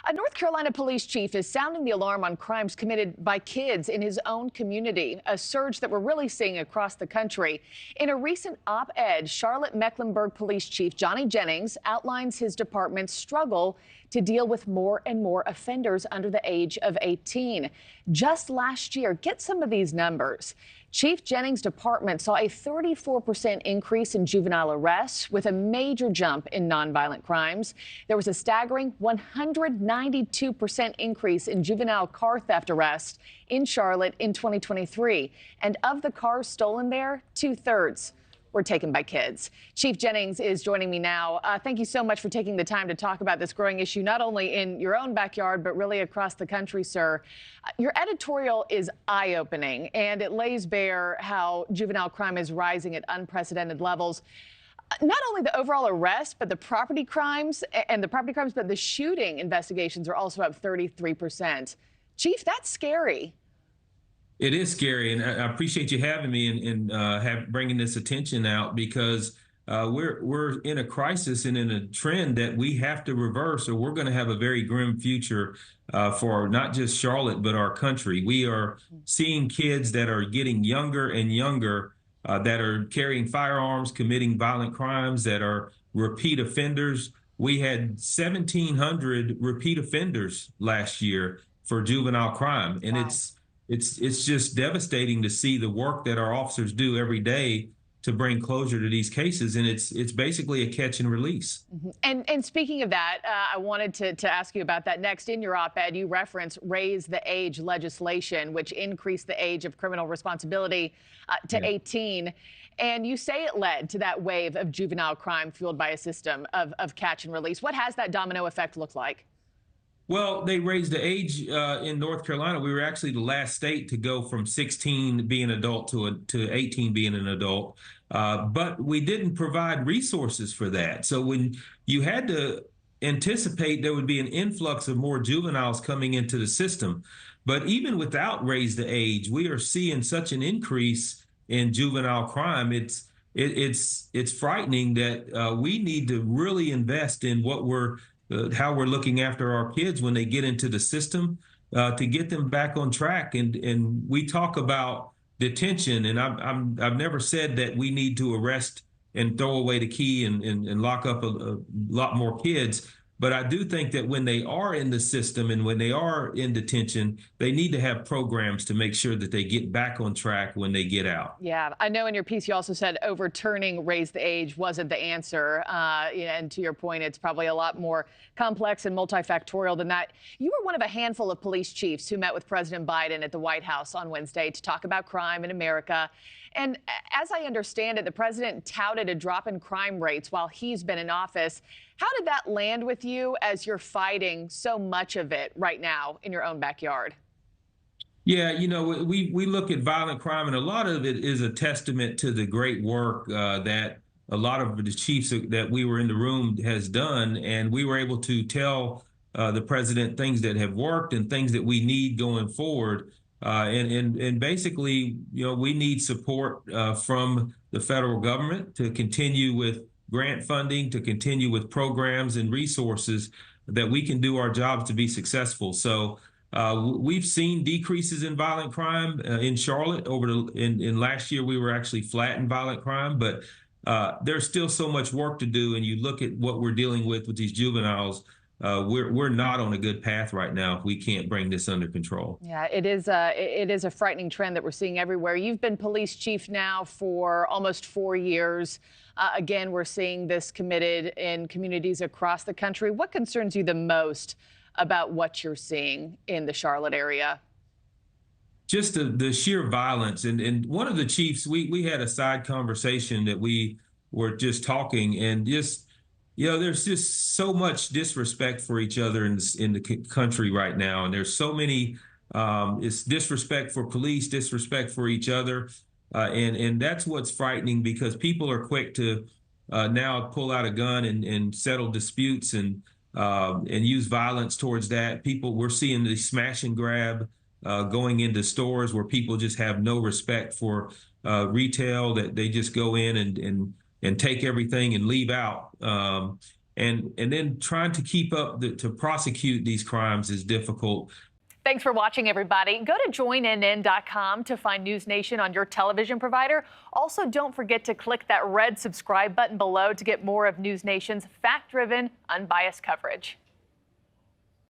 A North Carolina police chief is sounding the alarm on crimes committed by kids in his own community, a surge that we're really seeing across the country. In a recent op-ed, Charlotte-Mecklenburg Police Chief Johnny Jennings outlines his department's struggle to deal with more and more offenders under the age of 18. Just last year, get some of these numbers. Chief Jennings' department saw a 34% increase in juvenile arrests, with a major jump in nonviolent crimes. There was a staggering 192% increase in juvenile car theft arrests in Charlotte in 2023. And of the cars stolen there, 2/3 were taken by kids. Chief Jennings is joining me now. Thank you so much for taking the time to talk about this growing issue, not only in your own backyard, but really across the country, sir. Your editorial is eye-opening, and it lays bare how juvenile crime is rising at unprecedented levels. Not only the overall arrest, but the property crimes, but the shooting investigations are also up 33%. Chief, that's scary. It is scary, and I appreciate you having me and bringing this attention out, because we're in a crisis and in a trend that we have to reverse, or we're going to have a very grim future for not just Charlotte, but our country. We are seeing kids that are getting younger and younger that are carrying firearms, committing violent crimes, that are repeat offenders. We had 1,700 repeat offenders last year for juvenile crime, and Wow. it's just devastating to see the work that our officers do every day to bring closure to these cases, and it's basically a catch and release. And speaking of that, I wanted to ask you about that next. In your op-ed, you reference raise the age legislation, which increased the age of criminal responsibility to 18. And you say it led to that wave of juvenile crime fueled by a system of catch and release. What has that domino effect looked like? Well, they raised the age in North Carolina. We were actually the last state to go from 16 being an adult to 18 being an adult. But we didn't provide resources for that. So when you had to anticipate there would be an influx of more juveniles coming into the system. But even without raise the age, we are seeing such an increase in juvenile crime. It's frightening that we need to really invest in how we're looking after our kids when they get into the system to get them back on track. And we talk about detention, and I've never said that we need to arrest and throw away the key and lock up a lot more kids. But I do think that when they are in the system and when they are in detention, they need to have programs to make sure that they get back on track when they get out. Yeah, I know in your piece you also said overturning raise the age wasn't the answer. And to your point, it's probably a lot more complex and multifactorial than that. You were one of a handful of police chiefs who met with President Biden at the White House on Wednesday to talk about crime in America. And as I understand it, the president touted a drop in crime rates while he's been in office. How did that land with you as you're fighting so much of it right now in your own backyard? Yeah, we look at violent crime, and a lot of it is a testament to the great work that a lot of the chiefs that we were in the room has done. And we were able to tell the president things that have worked and things that we need going forward. And basically, we need support from the federal government to continue with grant funding, to continue with programs and resources that we can do our jobs to be successful. So we've seen decreases in violent crime in Charlotte. In last year, we were actually flat in violent crime, but there's still so much work to do. And you look at what we're dealing with these juveniles. We're not on a good path right now if we can't bring this under control. Yeah, it is a frightening trend that we're seeing everywhere. You've been police chief now for almost 4 years. Again, we're seeing this committed in communities across the country. What concerns you the most about what you're seeing in the Charlotte area? Just the sheer violence. And one of the chiefs, we had a side conversation that we were just talking, and just there's just so much disrespect for each other in the country right now. And there's so many, it's disrespect for police, disrespect for each other. And that's what's frightening, because people are quick to now pull out a gun and settle disputes and use violence towards that. We're seeing the smash and grab going into stores where people just have no respect for retail, that they just go in and take everything and leave out. and then trying to keep up to prosecute these crimes is difficult. Thanks for watching, everybody. Go to joinnn.com to find NewsNation on your television provider. Also, don't forget to click that red subscribe button below to get more of NewsNation's fact-driven, unbiased coverage.